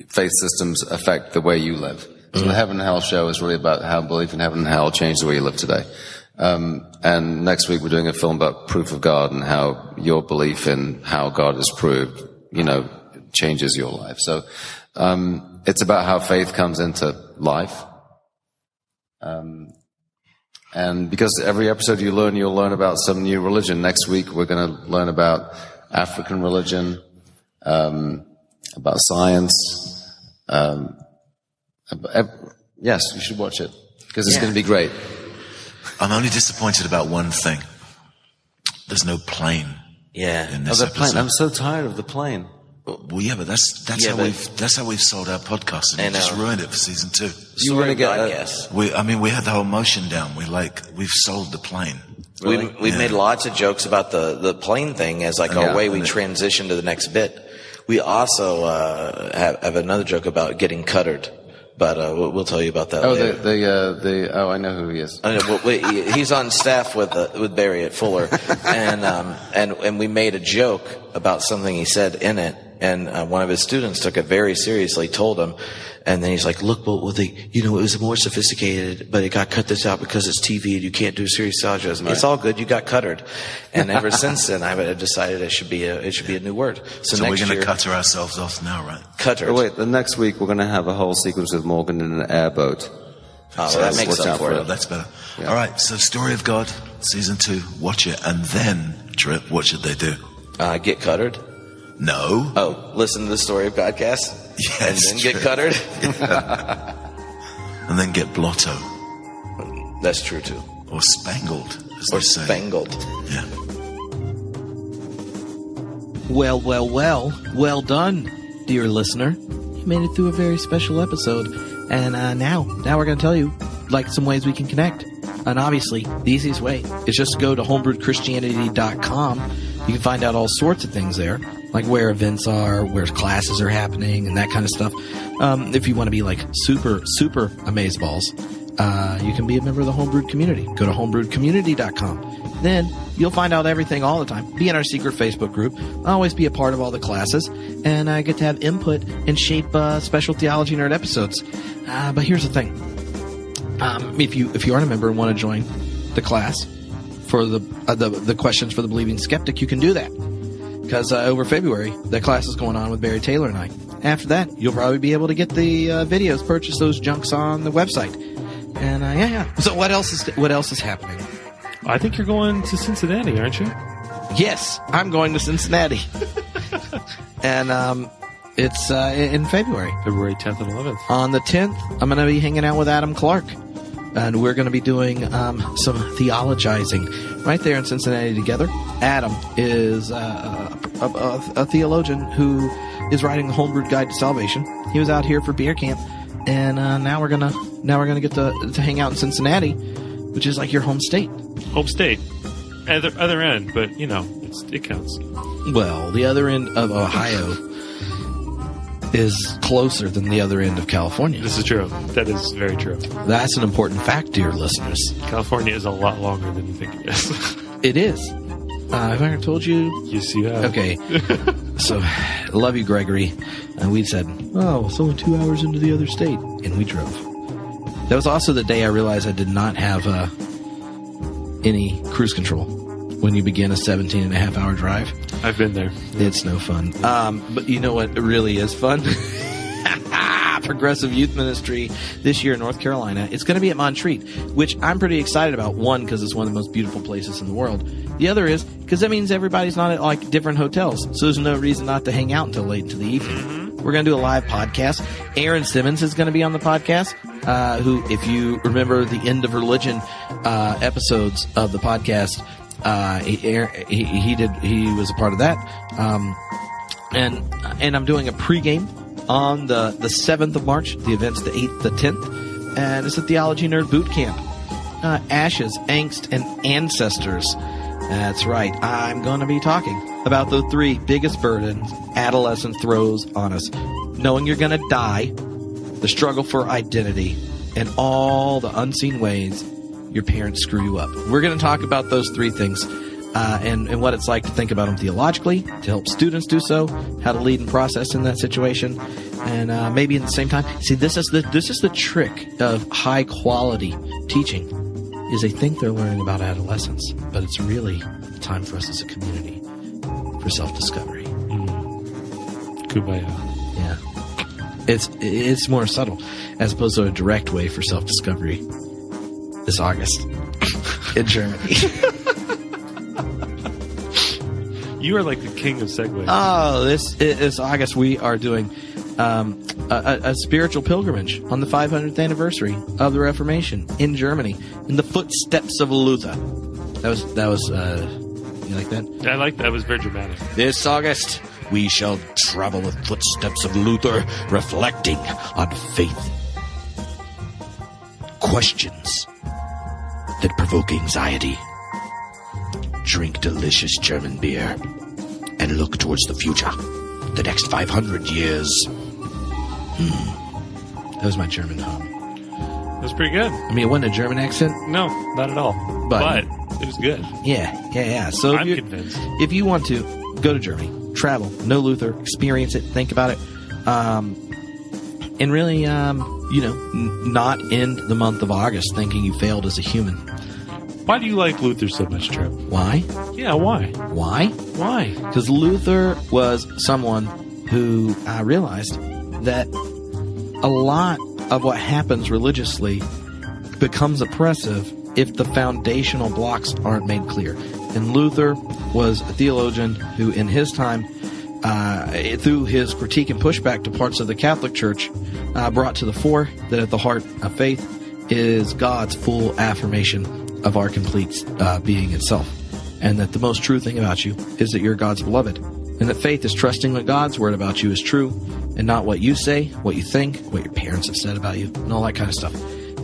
D: faith systems affect the way you live. So the Heaven and Hell show is really about how belief in heaven and hell changed the way you live today. And next week we're doing a film about proof of God and how your belief in how God is proved, changes your life. So it's about how faith comes into life. And because every episode you'll learn about some new religion. Next week we're going to learn about African religion, about science. Yes, you should watch it because it's going to be great.
F: I'm only disappointed about one thing. There's no plane.
E: Yeah.
F: In this episode.
D: Plane. I'm so tired of the plane.
F: Well, yeah, but that's how we've sold our podcast, and you just ruined it for season 2.
D: You want to get?
F: We had the whole emotion down. We've sold the plane.
E: Really? We've made lots of jokes about the plane thing as like our way we transition to the next bit. We also have another joke about getting cuttered. But we'll tell you about that later.
D: I know who he is.
E: He's on staff with Barry at Fuller, and we made a joke about something he said in it, and one of his students took it very seriously, told him, and then he's like, "Look, well, it was more sophisticated, but it got cut this out because it's TV and you can't do serious sawjazz. Right. It's all good. You got cuttered." And ever since then, I've decided it should be a new word. So
F: we're going to cutter ourselves off now, right?
E: Cutter.
D: Oh, wait, the next week we're going to have a whole sequence with Morgan in an airboat.
E: Oh, so that makes up for it.
F: That's better. Yeah. All right. So, Story of God, season 2. Watch it, and then Drip. What should they do?
E: Get cuttered.
F: No.
E: Oh, listen to the Story of Godcast?
F: Yes.
E: And then get cuttered?
F: And then get blotto.
E: That's true, too.
F: Or spangled, as
E: or
F: they say.
E: Spangled.
F: Yeah.
A: Well done, dear listener. You made it through a very special episode. And now we're going to tell you, some ways we can connect. And obviously, the easiest way is just to go to homebrewedchristianity.com. You can find out all sorts of things there, like where events are, where classes are happening, and that kind of stuff. If you want to be super, super amazeballs, you can be a member of the Homebrewed community. Go to homebrewedcommunity.com. Then you'll find out everything all the time. Be in our secret Facebook group. Always be a part of all the classes, and get to have input and shape special Theology Nerd episodes. But here's the thing: if you aren't a member and want to join the class for the questions for the believing skeptic, you can do that. Because over February, that class is going on with Barry Taylor and I. After that, you'll probably be able to get the videos, purchase those junks on the website. And So what else is happening?
B: I think you're going to Cincinnati, aren't you?
A: Yes, I'm going to Cincinnati. And it's in February.
B: February 10th and 11th.
A: On the 10th, I'm going to be hanging out with Adam Clark. And we're going to be doing some theologizing right there in Cincinnati together. Adam is a theologian who is writing the Homebrewed Guide to Salvation. He was out here for beer camp, and now we're gonna get to hang out in Cincinnati, which is like your home state.
B: Home state, other end, but it counts.
A: Well, the other end of Ohio is closer than the other end of California.
B: This is true. That is very true.
A: That's an important fact, dear listeners.
B: California is a lot longer than you think it is.
A: It is. Have I ever told you?
B: Yes, you have.
A: Okay. So, I love you, Gregory. And we said, it's only 2 hours into the other state. And we drove. That was also the day I realized I did not have any cruise control when you begin a 17-and-a-half-hour drive.
B: I've been there.
A: It's no fun. But you know what really is fun? Progressive Youth Ministry this year in North Carolina. It's going to be at Montreat, which I'm pretty excited about. One, because it's one of the most beautiful places in the world. The other is because that means everybody's not at like different hotels, so there's no reason not to hang out until late into the evening. We're going to do a live podcast. Aaron Simmons is going to be on the podcast, who, if you remember the End of Religion episodes of the podcast, he was a part of that. And I'm doing a pregame on the 7th of March. The event's the 8th, the 10th. And it's a Theology Nerd Boot Camp. Ashes, Angst, and Ancestors. That's right. I'm going to be talking about the 3 biggest burdens adolescence throws on us. Knowing you're going to die, the struggle for identity, and all the unseen ways your parents screw you up. We're going to talk about those 3 things and what it's like to think about them theologically, to help students do so, how to lead and process in that situation, and maybe at the same time. See, this is the trick of high quality teaching. Is they think they're learning about adolescence, but it's really time for us as a community for self-discovery.
B: Kumbaya.
A: Yeah. It's more subtle, as opposed to a direct way for self-discovery this August in Germany.
B: You are like the king of segues.
A: Oh, this August we are doing a spiritual pilgrimage on the 500th anniversary of the Reformation in Germany, in the footsteps of Luther. That was you like that?
B: I like that. It was very dramatic.
E: This August, we shall travel the footsteps of Luther, reflecting on faith. Questions that provoke anxiety. Drink delicious German beer and look towards the future. The next 500 years.
A: That was my German hum.
B: That was pretty good.
A: I mean, it wasn't a German accent.
B: No, not at all. But it was good.
A: Yeah. So
B: I'm convinced.
A: If you want to, go to Germany, travel, know Luther, experience it, think about it, and really, not end the month of August thinking you failed as a human.
B: Why do you like Luther so much, Trip?
A: Why?
B: Yeah, why?
A: Why?
B: Why?
A: Because Luther was someone who realized that a lot of what happens religiously becomes oppressive if the foundational blocks aren't made clear. And Luther was a theologian who, in his time, through his critique and pushback to parts of the Catholic Church, brought to the fore that at the heart of faith is God's full affirmation of our complete being itself. And that the most true thing about you is that you're God's beloved. And that faith is trusting that God's word about you is true, and not what you say, what you think, what your parents have said about you, and all that kind of stuff.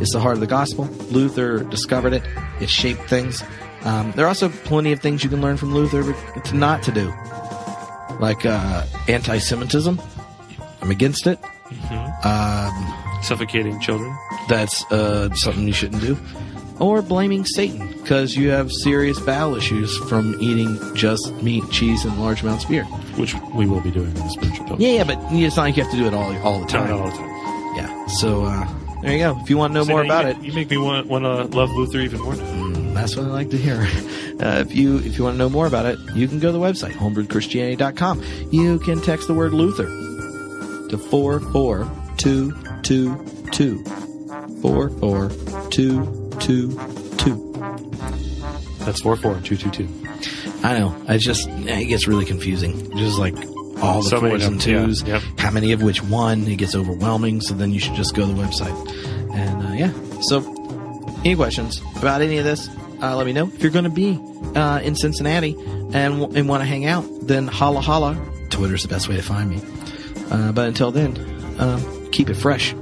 A: It's the heart of the gospel. Luther discovered it. It shaped things. There are also plenty of things you can learn from Luther not to do. Like anti-Semitism. I'm against it.
B: Suffocating children.
A: That's something you shouldn't do. Or blaming Satan because you have serious bowel issues from eating just meat, cheese, and large amounts of beer.
B: Which we will be doing in the spiritual pilgrimage.
A: Yeah, but it's not like you have to do it all the time.
B: Not all the time.
A: Yeah, so there you go. If you want to know more about it.
B: You make me want to love Luther even more now.
A: That's what I like to hear. If you want to know more about it, you can go to the website, homebrewedchristianity.com. You can text the word Luther to 44222. 44222.
B: That's 44222.
A: I know. It gets really confusing. Just like all the
B: so
A: 4s and 2s.
B: Yeah, yep.
A: How many of which one? It gets overwhelming. So then you should just go to the website. And So, any questions about any of this? Let me know. If you're going to be in Cincinnati and want to hang out, then holla holla. Twitter's the best way to find me. But until then, keep it fresh.